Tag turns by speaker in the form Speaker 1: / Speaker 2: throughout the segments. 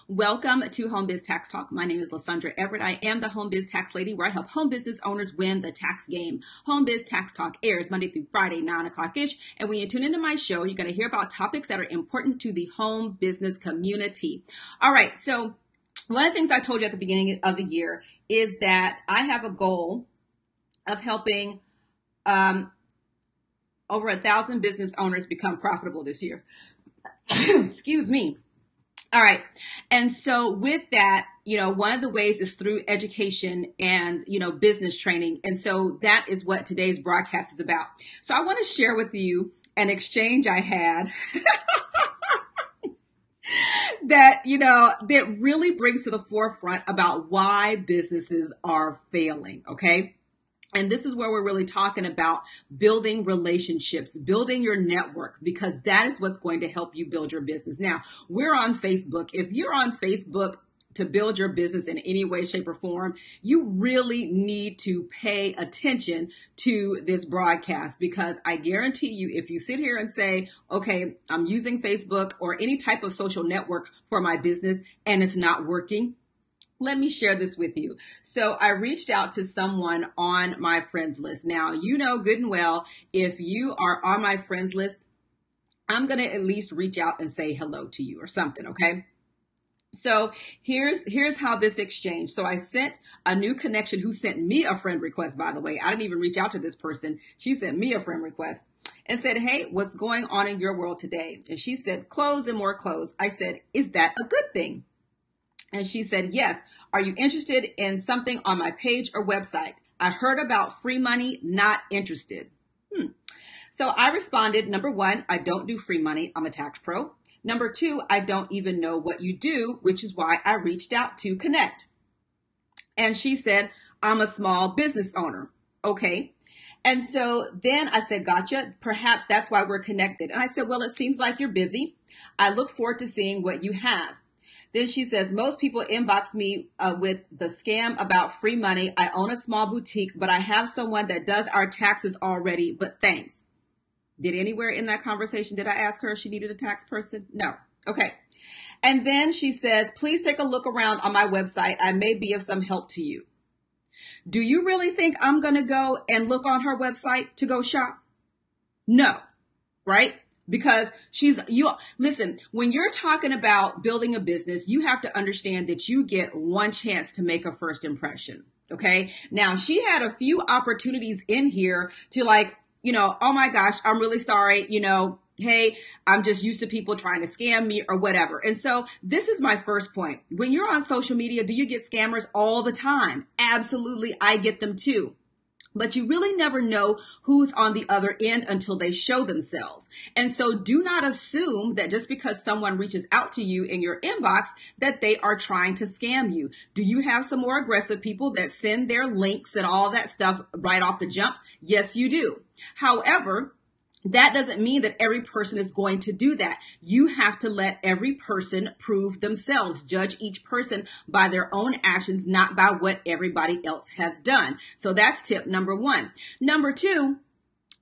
Speaker 1: Welcome to Home Biz Tax Talk. My name is Lysandra Everett. I am the Home Biz Tax Lady, where I help home business owners win the tax game. Home Biz Tax Talk airs Monday through Friday, 9 o'clock-ish. And when you tune into my show, you're going to hear about topics that are important to the home business community. All right. So one of the things I told you at the beginning of the year is that I have a goal of helping over 1,000 business owners become profitable this year. Excuse me. All right. And so with that, one of the ways is through education and, business training. And so that is what today's broadcast is about. So I want to share with you an exchange I had that really brings to the forefront about why businesses are failing. Okay. And this is where we're really talking about building relationships, building your network, because that is what's going to help you build your business. Now, we're on Facebook. If you're on Facebook to build your business in any way, shape, or form, you really need to pay attention to this broadcast, because I guarantee you, if you sit here and say, okay, I'm using Facebook or any type of social network for my business and it's not working, let me share this with you. So I reached out to someone on my friends list. Now, you know good and well, if you are on my friends list, I'm going to at least reach out and say hello to you or something. Okay. So here's how this exchange. So I sent a new connection who sent me a friend request, by the way. I didn't even reach out to this person. She sent me a friend request and said, hey, what's going on in your world today? And she said, clothes and more clothes. I said, is that a good thing? And she said, yes. Are you interested in something on my page or website? I heard about free money, not interested. So I responded, number one, I don't do free money. I'm a tax pro. Number two, I don't even know what you do, which is why I reached out to connect. And she said, I'm a small business owner. Okay. And so then I said, gotcha. Perhaps that's why we're connected. And I said, well, it seems like you're busy. I look forward to seeing what you have. Then she says, most people inbox me with the scam about free money. I own a small boutique, but I have someone that does our taxes already, but thanks. Did anywhere in that conversation, did I ask her if she needed a tax person? No. Okay. And then she says, please take a look around on my website. I may be of some help to you. Do you really think I'm going to go and look on her website to go shop? No. Right? Because listen, when you're talking about building a business, you have to understand that you get one chance to make a first impression. Okay. Now she had a few opportunities in here to oh my gosh, I'm really sorry. Hey, I'm just used to people trying to scam me or whatever. And so this is my first point. When you're on social media, do you get scammers all the time? Absolutely. I get them too. But you really never know who's on the other end until they show themselves. And so do not assume that just because someone reaches out to you in your inbox that they are trying to scam you. Do you have some more aggressive people that send their links and all that stuff right off the jump? Yes, you do. However, that doesn't mean that every person is going to do that. You have to let every person prove themselves. Judge each person by their own actions, not by what everybody else has done. So that's tip number one. Number two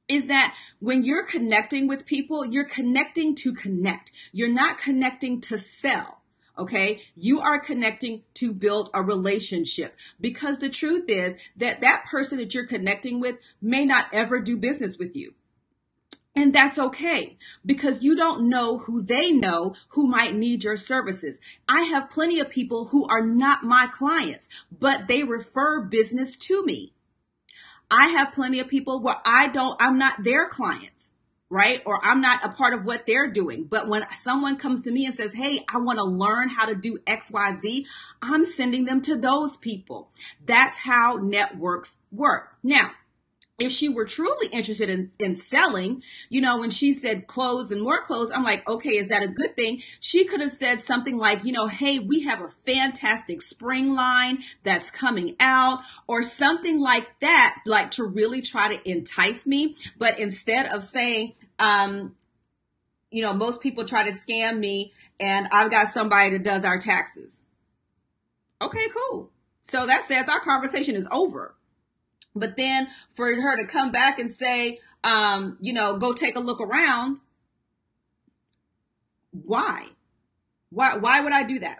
Speaker 1: is that when you're connecting with people, you're connecting to connect. You're not connecting to sell. Okay. You are connecting to build a relationship, because the truth is that person that you're connecting with may not ever do business with you. And that's okay, because you don't know who they know who might need your services. I have plenty of people who are not my clients, but they refer business to me. I have plenty of people where I'm not their clients, right? Or I'm not a part of what they're doing. But when someone comes to me and says, hey, I want to learn how to do XYZ, I'm sending them to those people. That's how networks work. Now, if she were truly interested in selling, when she said clothes and more clothes, I'm like, okay, is that a good thing? She could have said something like, hey, we have a fantastic spring line that's coming out, or something like that, like to really try to entice me. But instead of saying, most people try to scam me and I've got somebody that does our taxes. Okay, cool. So that says our conversation is over. But then for her to come back and say, go take a look around. Why? Why would I do that?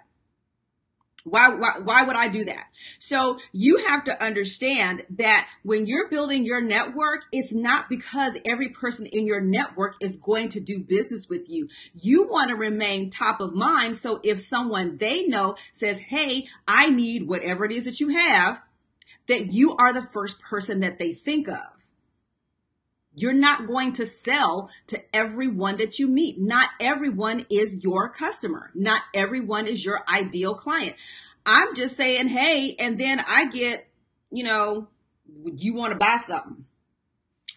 Speaker 1: Why would I do that? So you have to understand that when you're building your network, it's not because every person in your network is going to do business with you. You want to remain top of mind. So if someone they know says, hey, I need whatever it is that you have, that you are the first person that they think of. You're not going to sell to everyone that you meet. Not everyone is your customer. Not everyone is your ideal client. I'm just saying, hey, and then I get, you want to buy something.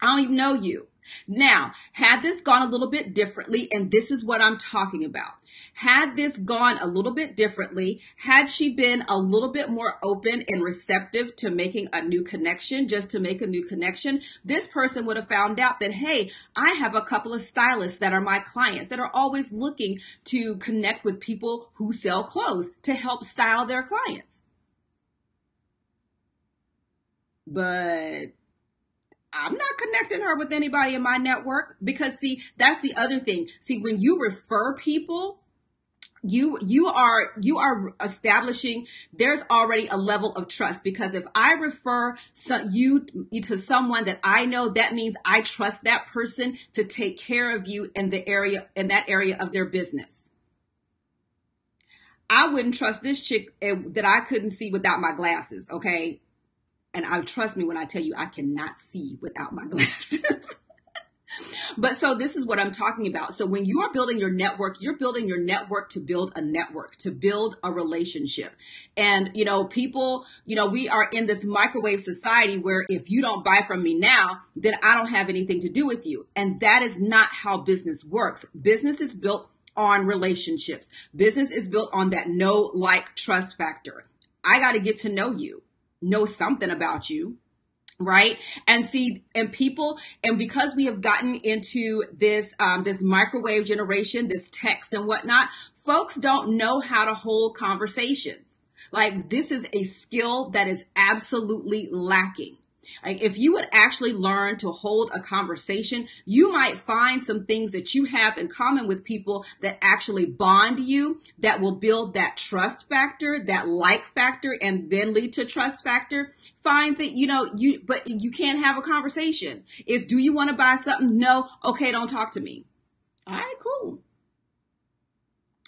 Speaker 1: I don't even know you. Now, had this gone a little bit differently, and this is what I'm talking about. Had this gone a little bit differently, had she been a little bit more open and receptive to making a new connection, just to make a new connection, this person would have found out that, hey, I have a couple of stylists that are my clients that are always looking to connect with people who sell clothes to help style their clients. But I'm not connecting her with anybody in my network because, see, that's the other thing. See, when you refer people, you are establishing there's already a level of trust, because if I refer you to someone that I know, that means I trust that person to take care of you in that area of their business. I wouldn't trust this chick that I couldn't see without my glasses, okay? And trust me when I tell you, I cannot see without my glasses. But so this is what I'm talking about. So when you are building your network, you're building your network to build a network, to build a relationship. And, people, we are in this microwave society where if you don't buy from me now, then I don't have anything to do with you. And that is not how business works. Business is built on relationships. Business is built on that know, like, trust factor. I got to get to know you. Know something about you, right? And see, and people, and because we have gotten into this microwave generation, this text and whatnot, folks don't know how to hold conversations. Like, this is a skill that is absolutely lacking. Like, if you would actually learn to hold a conversation, you might find some things that you have in common with people that actually bond you, that will build that trust factor, that like factor, and then lead to trust factor. Find that, but you can't have a conversation. It's, do you want to buy something? No. Okay, don't talk to me. All right, cool.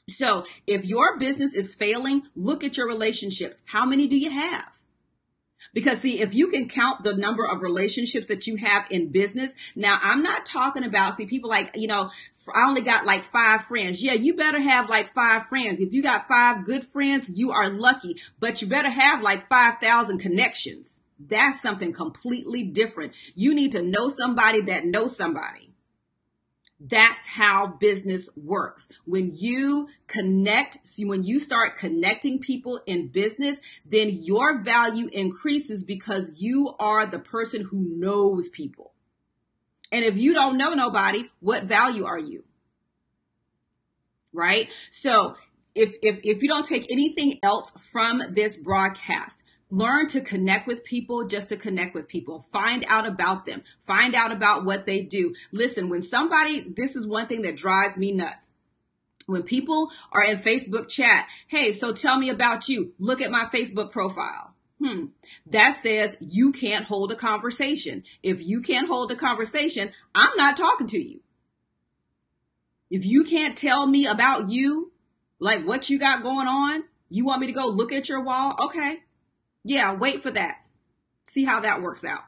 Speaker 1: So if your business is failing, look at your relationships. How many do you have? Because, see, if you can count the number of relationships that you have in business, now I'm not talking about, see, people like, I only got like 5 friends. Yeah, you better have like 5 friends. If you got 5 good friends, you are lucky, but you better have like 5,000 connections. That's something completely different. You need to know somebody that knows somebody. That's how business works. When you when you start connecting people in business, then your value increases because you are the person who knows people. And if you don't know nobody, what value are you? Right? So if you don't take anything else from this broadcast, learn to connect with people just to connect with people. Find out about them. Find out about what they do. Listen, this is one thing that drives me nuts. When people are in Facebook chat, hey, so tell me about you. Look at my Facebook profile. That says you can't hold a conversation. If you can't hold a conversation, I'm not talking to you. If you can't tell me about you, like what you got going on, you want me to go look at your wall? Okay. Yeah, wait for that. See how that works out.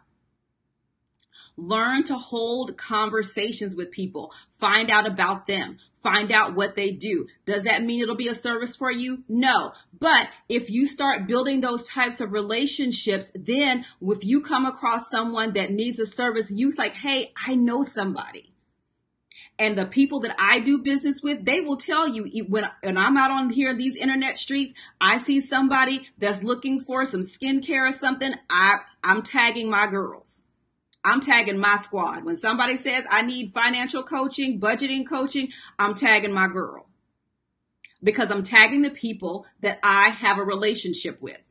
Speaker 1: Learn to hold conversations with people. Find out about them. Find out what they do. Does that mean it'll be a service for you? No. But if you start building those types of relationships, then if you come across someone that needs a service, you're like, hey, I know somebody. And the people that I do business with, they will tell you when I'm out on here, these internet streets, I see somebody that's looking for some skincare or something. I'm tagging my girls. I'm tagging my squad. When somebody says I need financial coaching, budgeting coaching, I'm tagging my girl. Because I'm tagging the people that I have a relationship with.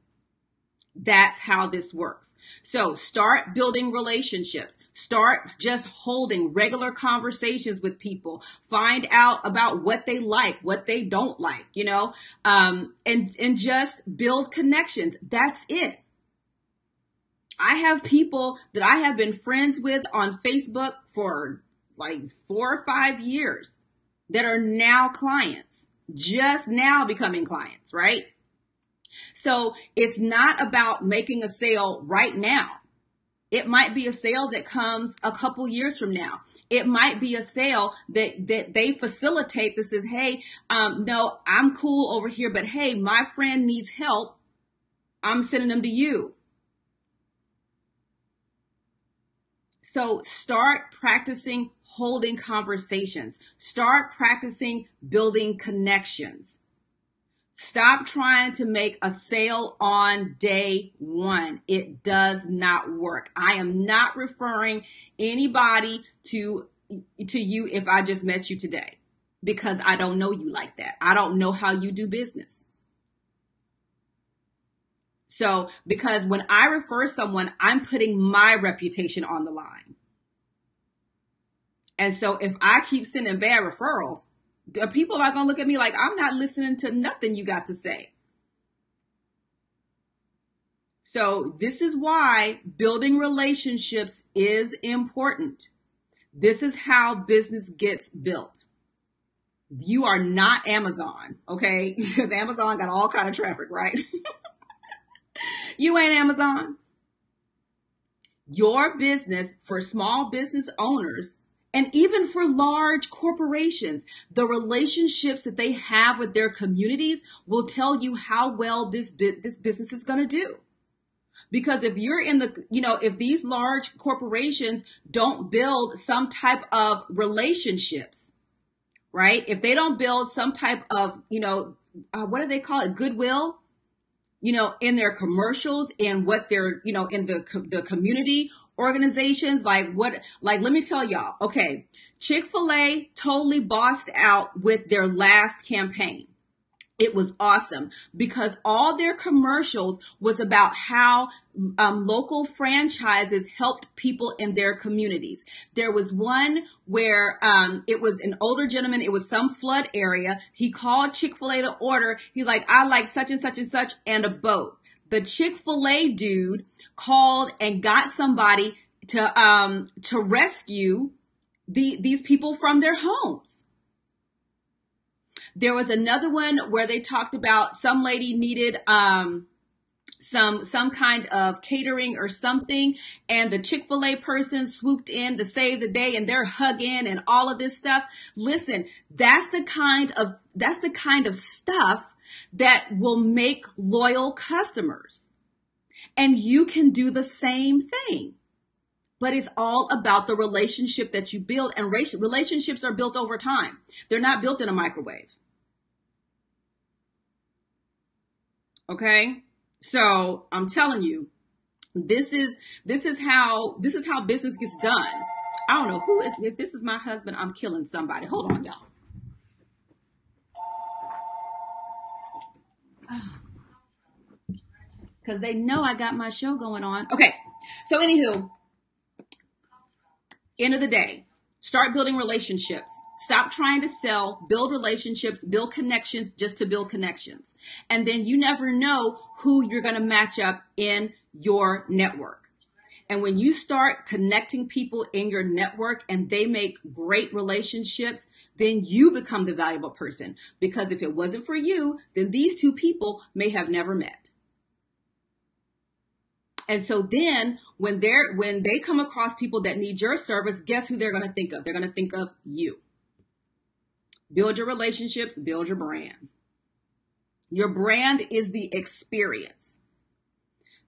Speaker 1: That's how this works. So start building relationships. Start just holding regular conversations with people. Find out about what they like, what they don't like, and just build connections. That's it. I have people that I have been friends with on Facebook for like 4 or 5 years that are now clients, just now becoming clients, right? So it's not about making a sale right now. It might be a sale that comes a couple years from now. It might be a sale that they facilitate that says, hey, no, I'm cool over here, but hey, my friend needs help. I'm sending them to you. So start practicing holding conversations. Start practicing building connections. Stop trying to make a sale on day one. It does not work. I am not referring anybody to you if I just met you today, because I don't know you like that. I don't know how you do business. So, because when I refer someone, I'm putting my reputation on the line. And so if I keep sending bad referrals, people are going to look at me like I'm not listening to nothing you got to say. So this is why building relationships is important. This is how business gets built. You are not Amazon, okay? Because Amazon got all kind of traffic, right? You ain't Amazon. Your business, for small business owners, and even for large corporations, the relationships that they have with their communities will tell you how well this business is going to do. Because if you're in if these large corporations don't build some type of relationships, right? If they don't build some type of, what do they call it? Goodwill, in their commercials and what they're, in the community organizations, let me tell y'all, okay, Chick-fil-A totally bossed out with their last campaign. It was awesome because all their commercials was about how local franchises helped people in their communities. There was one where it was an older gentleman. It was some flood area. He called Chick-fil-A to order. He's like, I like such and such and such and a boat. The Chick-fil-A dude called and got somebody to rescue these people from their homes. There was another one where they talked about some lady needed some kind of catering or something, and the Chick-fil-A person swooped in to save the day, and they're hugging and all of this stuff. Listen, that's the kind of stuff that will make loyal customers. And you can do the same thing. But it's all about the relationship that you build, and relationships are built over time. They're not built in a microwave. Okay? So I'm telling you, this is how business gets done. I don't know if this is my husband, I'm killing somebody. Hold on, y'all. Because they know I got my show going on. Okay. So anywho, end of the day, start building relationships. Stop trying to sell, build relationships, build connections just to build connections. And then you never know who you're going to match up in your network. And when you start connecting people in your network and they make great relationships, then you become the valuable person. Because if it wasn't for you, then these two people may have never met. And so then when they come across people that need your service, guess who they're going to think of? They're going to think of you. Build your relationships, build your brand. Your brand is the experience.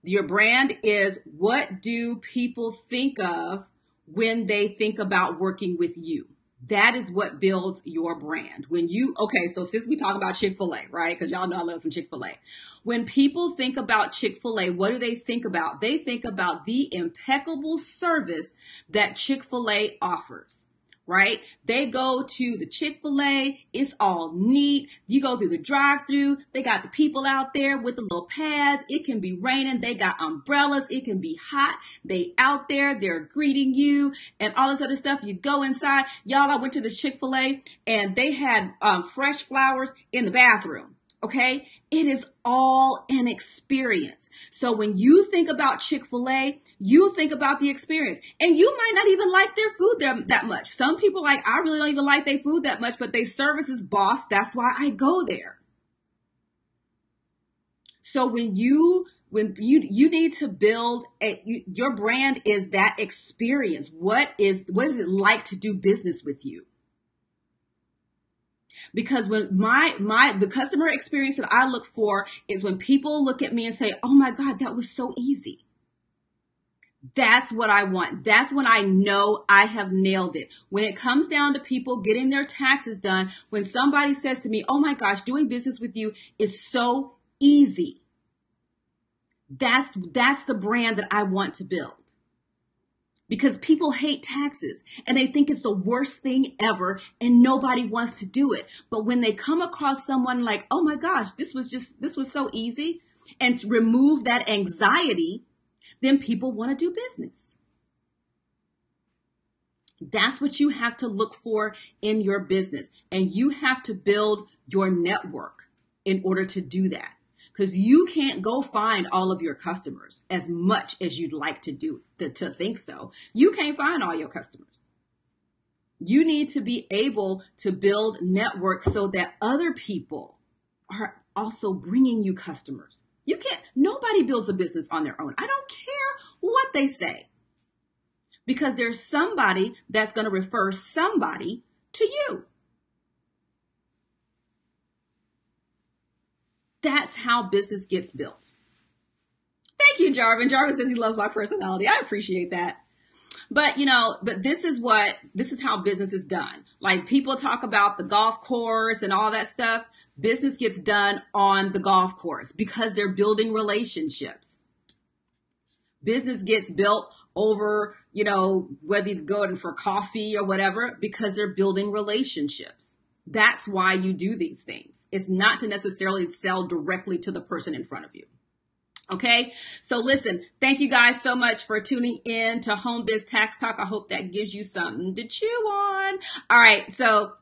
Speaker 1: Your brand is what do people think of when they think about working with you. That is what builds your brand. So since we talk about Chick-fil-A, right? Because y'all know I love some Chick-fil-A. When people think about Chick-fil-A, what do they think about? They think about the impeccable service that Chick-fil-A offers. right? They go to the Chick-fil-A. It's all neat. You go through the drive-thru. They got the people out there with the little pads. It can be raining. They got umbrellas. It can be hot. They out there. They're greeting you and all this other stuff. You go inside. Y'all, I went to the Chick-fil-A and they had fresh flowers in the bathroom. Okay. It is all an experience. So when you think about Chick-fil-A, you think about the experience. And you might not even like their food that much. Some people like, I really don't even like their food that much, but their service is boss. That's why I go there. So when you need to build your brand is that experience. What is it like to do business with you? Because when the customer experience that I look for is when people look at me and say, oh my God, that was so easy. That's what I want. That's when I know I have nailed it. When it comes down to people getting their taxes done, when somebody says to me, oh my gosh, doing business with you is so easy. That's the brand that I want to build. Because people hate taxes and they think it's the worst thing ever and nobody wants to do it. But when they come across someone like, oh my gosh, this was so easy, and to remove that anxiety, then people want to do business. That's what you have to look for in your business. And you have to build your network in order to do that. Because you can't go find all of your customers as much as you'd like to do, to think so. You can't find all your customers. You need to be able to build networks so that other people are also bringing you customers. Nobody builds a business on their own. I don't care what they say. Because there's somebody that's going to refer somebody to you. That's how business gets built. Thank you, Jarvin. Jarvin says he loves my personality. I appreciate that. But this is how business is done. Like people talk about the golf course and all that stuff. Business gets done on the golf course because they're building relationships. Business gets built over, whether you go in for coffee or whatever, because they're building relationships. That's why you do these things. It's not to necessarily sell directly to the person in front of you. Okay. So listen, thank you guys so much for tuning in to Home Biz Tax Talk. I hope that gives you something to chew on. All right. So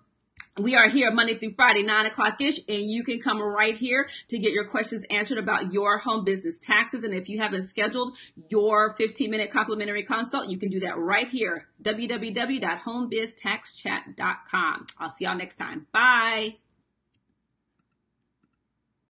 Speaker 1: we are here Monday through Friday, 9 o'clock-ish, and you can come right here to get your questions answered about your home business taxes. And if you haven't scheduled your 15-minute complimentary consult, you can do that right here, www.homebiztaxchat.com. I'll see y'all next time. Bye.